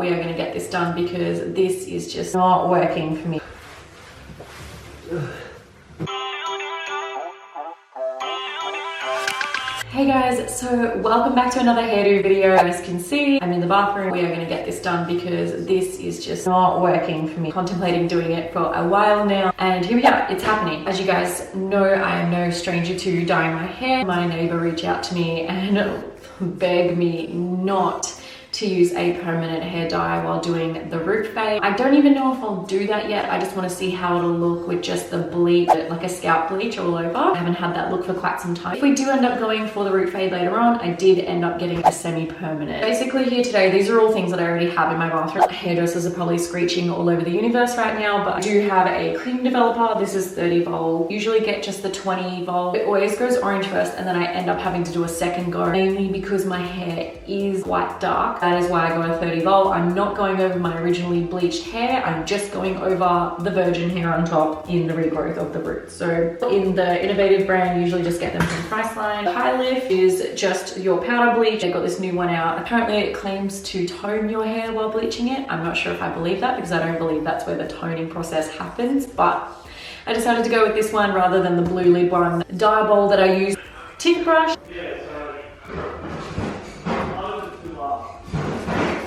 We are going to get this done because this is just not working for me. Hey guys, so welcome back to another hairdo video. As you can see, I'm in the bathroom. We are going to get this done because this is just not working for me. Contemplating doing it for a while now, and here we are, it's happening. As you guys know, I am no stranger to dyeing my hair. My neighbor reached out to me and begged me not to use a permanent hair dye while doing the root fade. I don't even know if I'll do that yet. I just want to see how it'll look with just the bleach, like a scalp bleach all over. I haven't had that look for quite some time. If we do end up going for the root fade later on, I did end up getting a semi-permanent. Basically here today, these are all things that I already have in my bathroom. Hairdressers are probably screeching all over the universe right now, but I do have a cream developer. This is 30 volt. Usually get just the 20 volt. It always goes orange first, and then I end up having to do a second go, mainly because my hair is quite dark. That is why I go a 30 volt. I'm not going over my originally bleached hair. I'm just going over the virgin hair on top in the regrowth of the roots. So in the Innovative brand, you usually just get them from Priceline. High Lift is just your powder bleach. They got this new one out. Apparently it claims to tone your hair while bleaching it. I'm not sure if I believe that because I don't believe that's where the toning process happens, but I decided to go with this one rather than the blue lid one. Dye bowl that I use. Tint brush.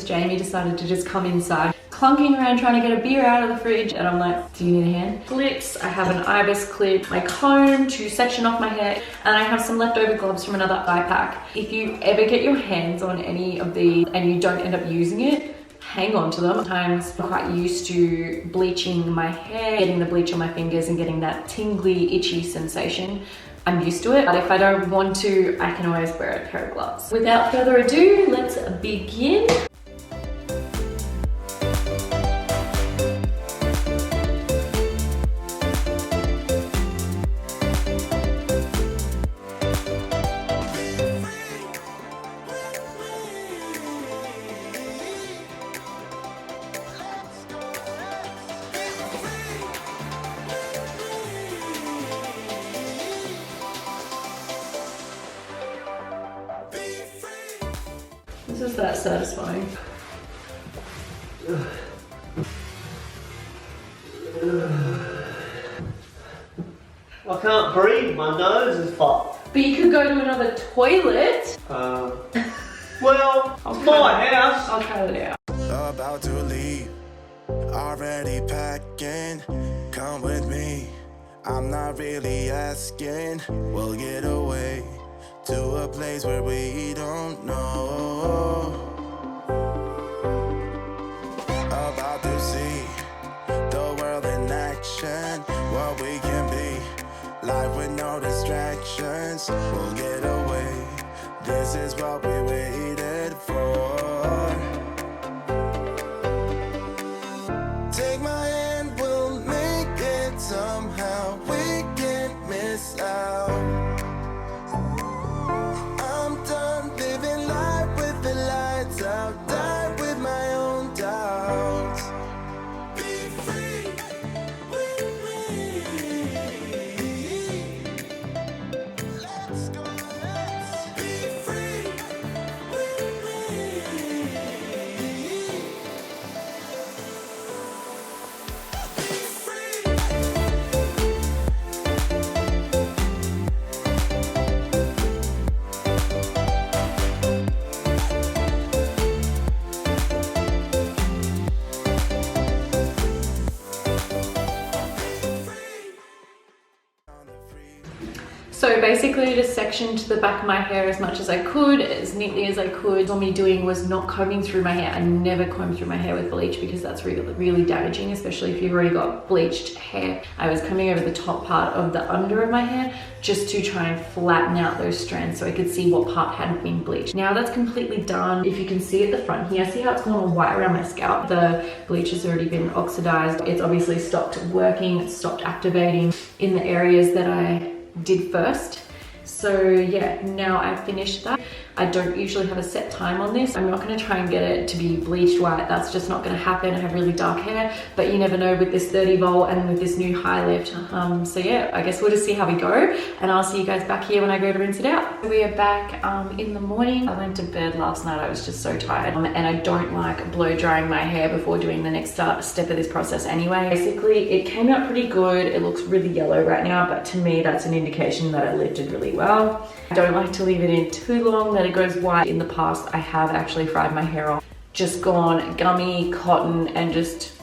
Jamie decided to just come inside, clunking around trying to get a beer out of the fridge, and I'm like, do you need a hand? Clips, I have an ibis clip, my comb to section off my hair, and I have some leftover gloves from another dye pack. If you ever get your hands on any of these and you don't end up using it, hang on to them. Sometimes I'm quite used to bleaching my hair, getting the bleach on my fingers and getting that tingly, itchy sensation. I'm used to it, but if I don't want to, I can always wear a pair of gloves. Without further ado, let's begin. This is that satisfying. I can't breathe, my nose is fucked. But you could go to another toilet. Well, it's my house. I'll cut it out. About to leave, already packing. Come with me, I'm not really asking. We'll get away to a place where we don't know. About to see the world in action, what we can be, life with no distractions. We'll get away, this is what we waited for. Take my hand, we'll make it somehow. We can't miss out. I'm done living life with the lights out, die with my own doubts. Be free with me. Let's go, let's be free with me. Be free. So basically I just sectioned the back of my hair as much as I could, as neatly as I could. All me doing was not combing through my hair. I never comb through my hair with bleach because that's really damaging, especially if you've already got bleached hair. I was combing over the top part of the under of my hair just to try and flatten out those strands so I could see what part hadn't been bleached. Now that's completely done. If you can see at the front here, see how it's gone all white around my scalp? The bleach has already been oxidized. It's obviously stopped working, it's stopped activating in the areas that I did first. So yeah, now I've finished that. I don't usually have a set time on this. I'm not going to try and get it to be bleached white. That's just not going to happen. I have really dark hair, but you never know with this 30 volt and with this new high lift. So yeah, I guess we'll just see how we go, and I'll see you guys back here when I go to rinse it out. We are back in the morning. I went to bed last night. I was just so tired, and I don't like blow drying my hair before doing the next step of this process anyway. Basically, it came out pretty good. It looks really yellow right now, but to me, that's an indication that it lifted really well. I don't like to leave it in too long that it goes white. In the past, I have actually fried my hair off, just gone gummy cotton and just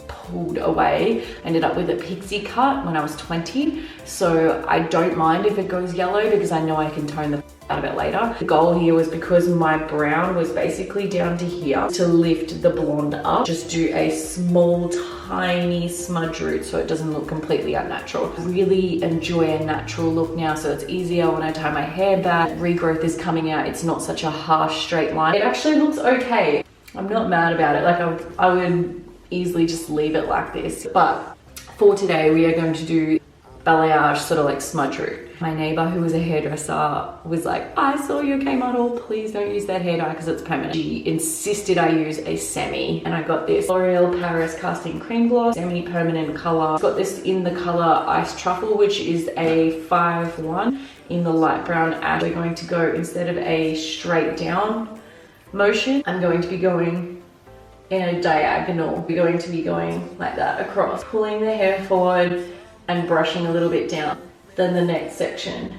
pulled away. Ended up with a pixie cut when I was 20. So I don't mind if it goes yellow because I know I can tone the out of it later. The goal here was, because my brown was basically down to here, to lift the blonde up, just do a small tiny smudge root so it doesn't look completely unnatural. I really enjoy a natural look now, so it's easier when I tie my hair back. Regrowth is coming out. It's not such a harsh straight line. It actually looks okay. I'm not mad about it. Like I would easily just leave it like this, but for today we are going to do balayage, sort of like smudge root. My neighbor, who was a hairdresser, was like, I saw your K model, please don't use that hair dye because it's permanent. She insisted I use a semi, and I got this L'Oreal Paris Casting Cream Gloss, semi-permanent color. Got this in the color Ice Truffle, which is a 5-1 in the light brown ash. We're going to go, instead of a straight down motion, I'm going to be going in a diagonal. We're going to be going like that across, pulling the hair forward and brushing a little bit down. Then the next section,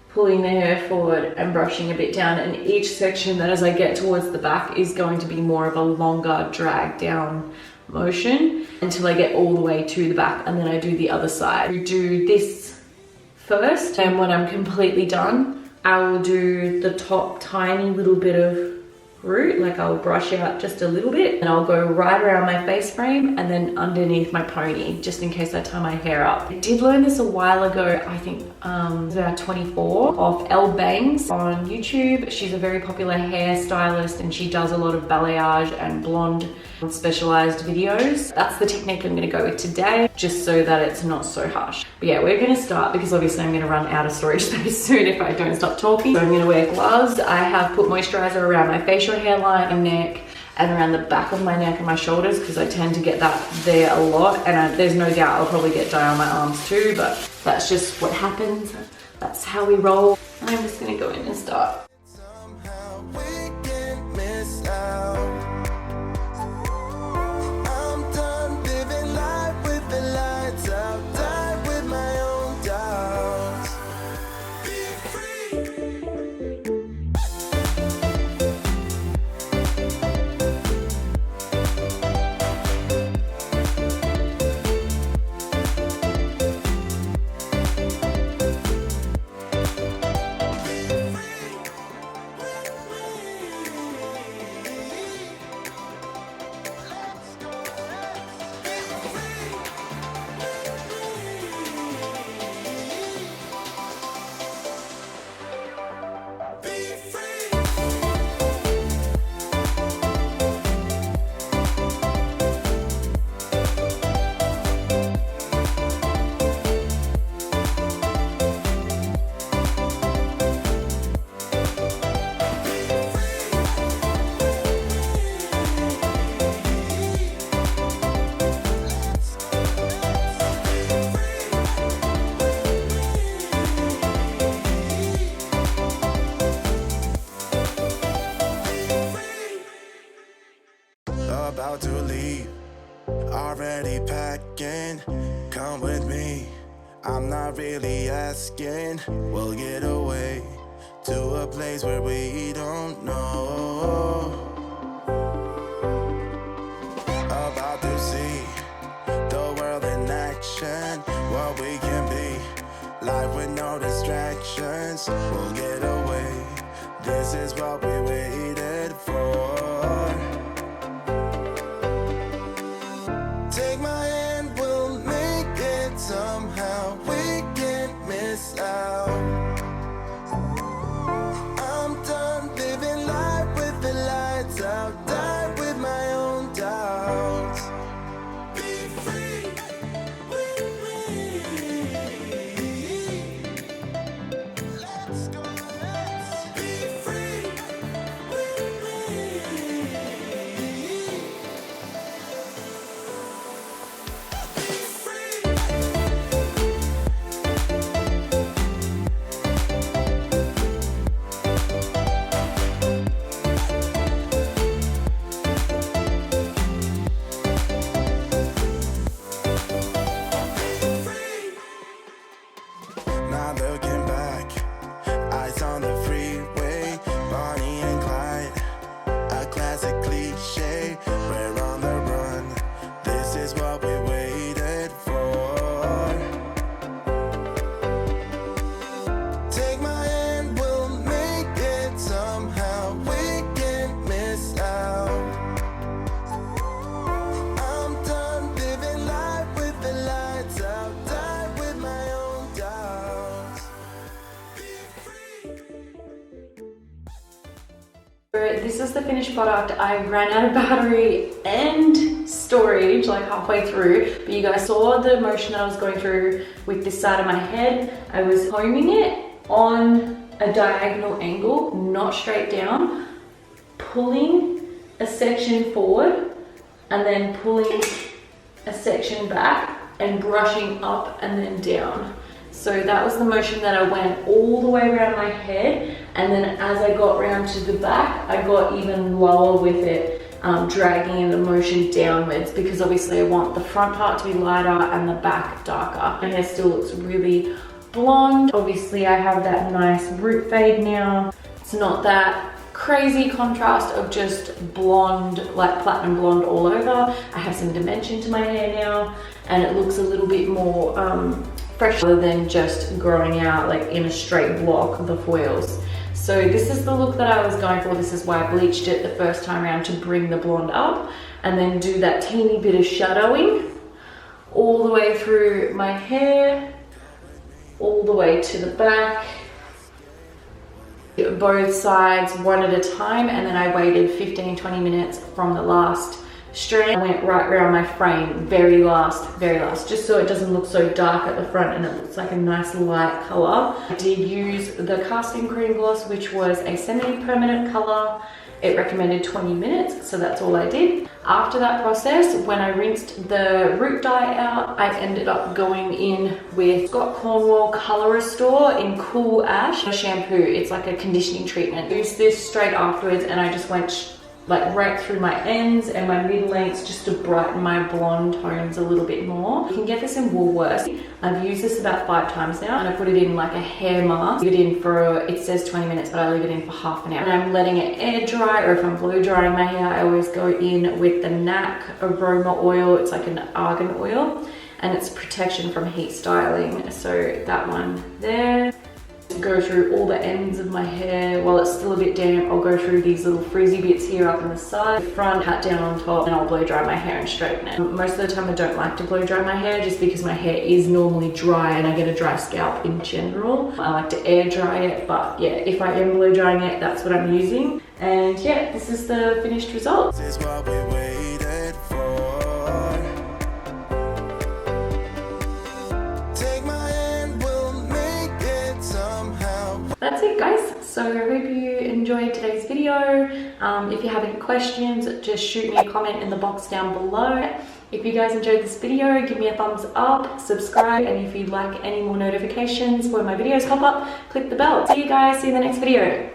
pulling the hair forward and brushing a bit down. And each section that, as I get towards the back, is going to be more of a longer drag down motion until I get all the way to the back, and then I do the other side. We do this first, and when I'm completely done, I will do the top tiny little bit of root, like I'll brush out just a little bit, and I'll go right around my face frame and then underneath my pony, just in case I tie my hair up. I did learn this a while ago, I think about 24, off Elle Bangs on YouTube. She's a very popular hairstylist and she does a lot of balayage and blonde specialized videos. That's the technique I'm going to go with today, just so that it's not so harsh. But yeah, we're going to start, because obviously I'm going to run out of storage space soon if I don't stop talking. So I'm going to wear gloves. I have put moisturizer around my facial hairline and neck, and around the back of my neck and my shoulders, because I tend to get that there a lot, and there's no doubt I'll probably get dye on my arms too, but that's just what happens. That's how we roll. I'm just going to go in and start. Somehow we can miss out. I'm done living life with the lights out, die with my own doubts. Be free. About to leave, already packing. Come with me, I'm not really asking. We'll get away to a place where we don't know. About to see the world in action, what we can be, life with no distractions. We'll get away, this is what we waited for. Take my hand, we'll make it somehow. We can't miss out. I'm done living life with the lights out, die with my own doubts. Be free with me. Let's is the finished product. I ran out of battery and storage like halfway through, but you guys saw the motion that I was going through with this side of my head. I was combing it on a diagonal angle, not straight down, pulling a section forward and then pulling a section back and brushing up and then down. So that was the motion that I went all the way around my head, and then as I got around to the back, I got even lower with it, dragging the motion downwards, because obviously I want the front part to be lighter and the back darker. My hair still looks really blonde. Obviously I have that nice root fade now. It's not that crazy contrast of just blonde, like platinum blonde all over. I have some dimension to my hair now, and it looks a little bit more fresh rather than just growing out like in a straight block of the foils. So this is the look that I was going for. This is why I bleached it the first time around, to bring the blonde up and then do that teeny bit of shadowing all the way through my hair, all the way to the back, both sides one at a time, and then I waited 15-20 minutes from the last strand. I went right around my frame, very last, just so it doesn't look so dark at the front and it looks like a nice light color. I did use the casting cream gloss, which was a semi-permanent color. It recommended 20 minutes, so that's all I did. After that process, when I rinsed the root dye out, I ended up going in with Scott Cornwall Color Restore in Cool Ash shampoo. It's like a conditioning treatment. I used this straight afterwards, and I just went like right through my ends and my mid lengths just to brighten my blonde tones a little bit more. You can get this in Woolworths. I've used this about 5 times now, and I put it in like a hair mask. Leave it in for, it says 20 minutes, but I leave it in for half an hour. And I'm letting it air dry, or if I'm blow drying my hair, I always go in with the NAC aroma oil. It's like an argan oil, and it's protection from heat styling. So that one there. Go through all the ends of my hair while it's still a bit damp. I'll go through these little frizzy bits here up on the side, front, pat down on top, and I'll blow dry my hair and straighten it. Most of the time I don't like to blow dry my hair, just because my hair is normally dry and I get a dry scalp in general. I like to air dry it, but yeah, if I am blow drying it, that's what I'm using. And yeah, this is the finished result. This is what we waited for. Take my hand, we'll make it somehow. That's it, guys. So I hope you enjoyed today's video. If you have any questions, just shoot me a comment in the box down below. If you guys enjoyed this video, give me a thumbs up, subscribe, and if you'd like any more notifications when my videos pop up, click the bell. See you guys, see you in the next video.